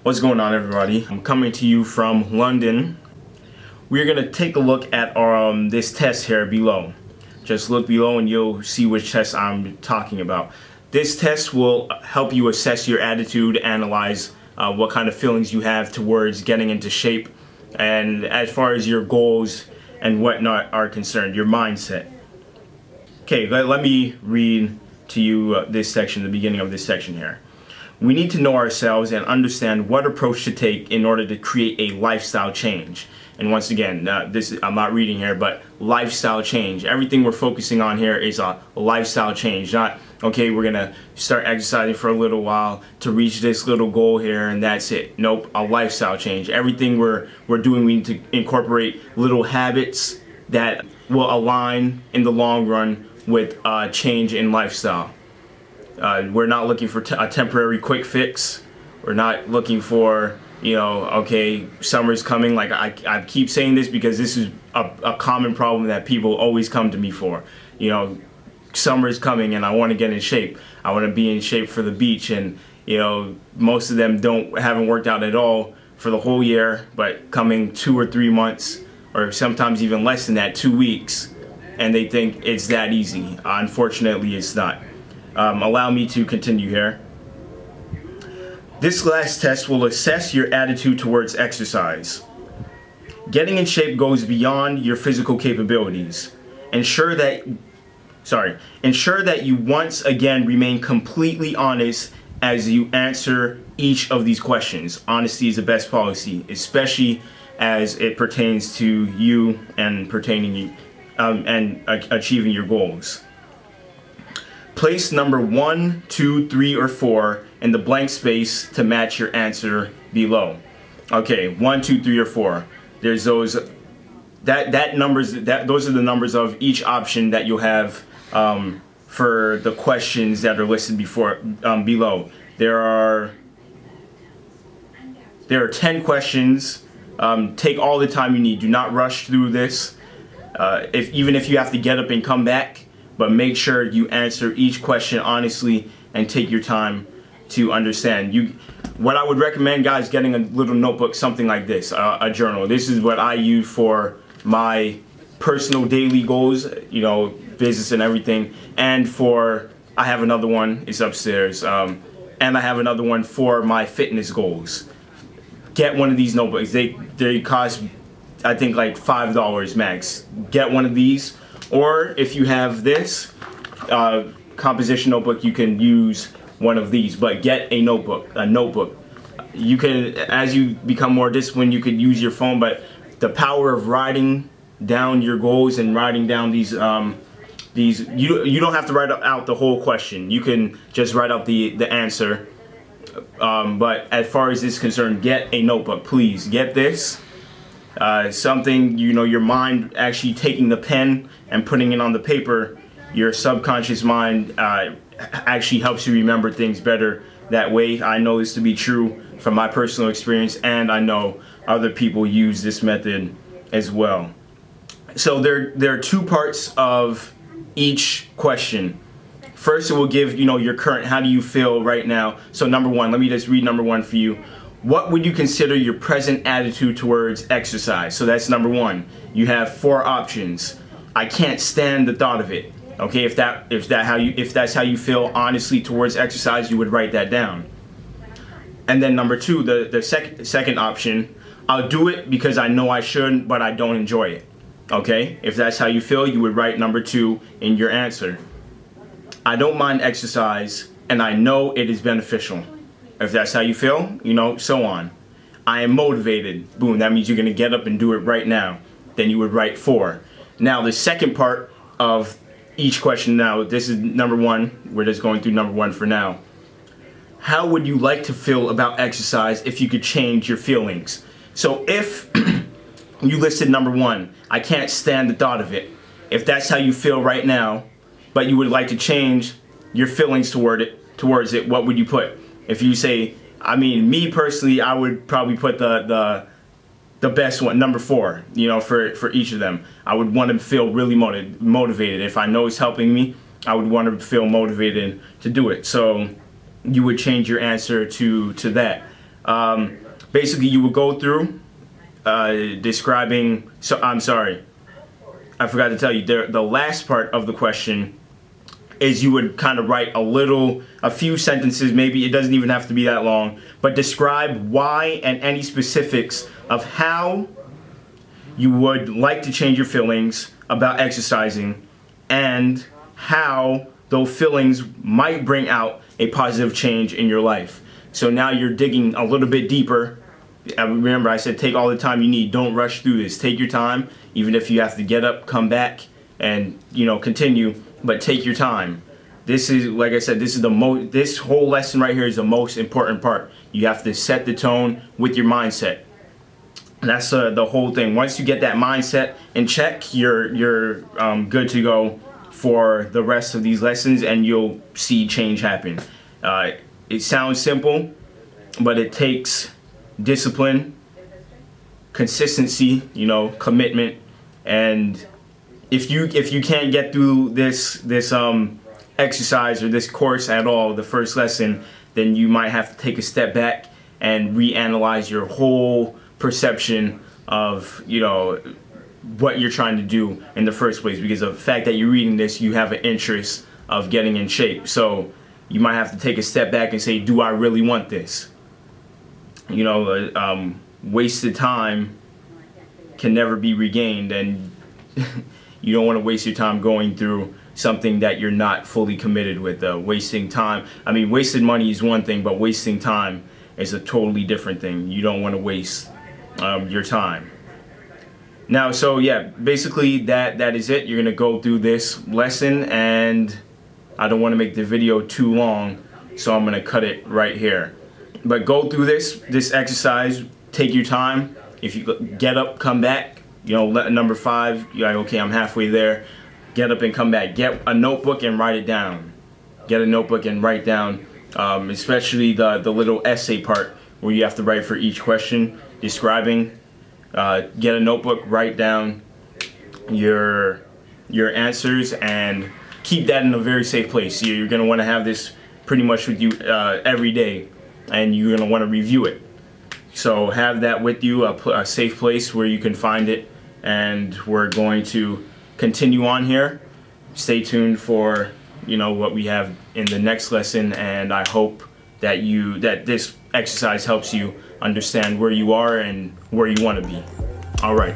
What's going on, everybody? I'm coming to you from London. We're going to take a look at this test here below. Just look below and you'll see which test I'm talking about. This test will help you assess your attitude, analyze what kind of feelings you have towards getting into shape, and as far as your goals and whatnot are concerned, your mindset. Okay, let me read to you this section, the beginning of this section here. We need to know ourselves and understand what approach to take in order to create a lifestyle change. And once again, I'm not reading here, but lifestyle change. Everything we're focusing on here is a lifestyle change. Not, okay, we're gonna start exercising for a little while to reach this little goal here and that's it. Nope, a lifestyle change. Everything we're doing, we need to incorporate little habits that will align in the long run with change in lifestyle. We're not looking for a temporary quick fix. We're not looking for, okay, summer's coming. Like I keep saying this because this is a common problem that people always come to me for. Summer's coming and I want to get in shape. I want to be in shape for the beach, and most of them haven't worked out at all for the whole year, but coming 2 or 3 months, or sometimes even less than that, 2 weeks, and they think it's that easy. Unfortunately, it's not. Allow me to continue here. This last test will assess your attitude towards exercise. Getting in shape goes beyond your physical capabilities. Ensure that you once again remain completely honest as you answer each of these questions. Honesty is the best policy, especially as it pertains to you and achieving your goals. Place number 1, 2, 3, or 4 in the blank space to match your answer below. Okay, 1, 2, 3, or 4. There's those. Those are the numbers of each option that you'll have for the questions that are listed below. There are 10 questions. Take all the time you need. Do not rush through this. Even if you have to get up and come back. But make sure you answer each question honestly and take your time to understand. What I would recommend, guys, getting a little notebook, something like this, a journal. This is what I use for my personal daily goals, business and everything. And I have another one, it's upstairs. And I have another one for my fitness goals. Get one of these notebooks. They cost, I think, like $5 max. Get one of these. Or if you have this composition notebook, you can use one of these. But get a notebook. You can, as you become more disciplined, you could use your phone. But the power of writing down your goals and writing down these, you don't have to write out the whole question. You can just write out the answer. But as far as this is concerned, get a notebook, please. Get this. Something, your mind actually taking the pen and putting it on the paper, your subconscious mind actually helps you remember things better that way. I know this to be true from my personal experience, and I know other people use this method as well. So there are 2 parts of each question. First, it will give, your current, how do you feel right now? So number 1, let me just read number 1 for you. What would you consider your present attitude towards exercise? So that's number 1. You have 4 options. I can't stand the thought of it. Okay, if that's how you feel honestly towards exercise, you would write that down. And then number 2, the second option, I'll do it because I know I should, but I don't enjoy it. Okay, if that's how you feel, you would write number 2 in your answer. I don't mind exercise, and I know it is beneficial. If that's how you feel, so on. I am motivated. Boom, that means you're going to get up and do it right now. Then you would write 4. Now, the second part of each question now, this is number 1. We're just going through number 1 for now. How would you like to feel about exercise if you could change your feelings? So if you listed number 1, I can't stand the thought of it. If that's how you feel right now, but you would like to change your feelings towards it, what would you put? If you say, me personally, I would probably put the best one, number 4, for each of them. I would want to feel really motivated. If I know it's helping me, I would want to feel motivated to do it. So you would change your answer to that. Basically, you would go through describing. So I'm sorry, I forgot to tell you. The last part of the question is you would kind of write a few sentences. Maybe it doesn't even have to be that long, but describe why and any specifics of how you would like to change your feelings about exercising, and how those feelings might bring out a positive change in your life. So now you're digging a little bit deeper. Remember, I said take all the time you need. Don't rush through this. Take your time, even if you have to get up, come back, and continue. But take your time. This is, like I said, this whole lesson right here is the most important part. You have to set the tone with your mindset. And that's the whole thing. Once you get that mindset in check, you're good to go for the rest of these lessons, and you'll see change happen. It sounds simple, but it takes discipline, consistency, commitment, and if you can't get through this exercise or this course at all, the first lesson, then you might have to take a step back and reanalyze your whole perception of what you're trying to do in the first place, because of the fact that you're reading this, you have an interest of getting in shape. So you might have to take a step back and say, do I really want this? Wasted time can never be regained, and you don't want to waste your time going through something that you're not fully committed with. Wasting time, wasted money is one thing, but wasting time is a totally different thing. You don't want to waste your time. Now, so yeah, basically that is it. You're gonna go through this lesson, and I don't want to make the video too long, so I'm gonna cut it right here. But go through this exercise. Take your time. If you get up, come back. Number 5. You're like, okay, I'm halfway there. Get up and come back. Get a notebook and write it down. Get a notebook and write down, especially the little essay part where you have to write for each question, describing. Get a notebook, write down your answers, and keep that in a very safe place. You're going to want to have this pretty much with you every day, and you're going to want to review it. So have that with you, a safe place where you can find it, and we're going to continue on here. Stay tuned for what we have in the next lesson, and I hope that this exercise helps you understand where you are and where you want to be. All right.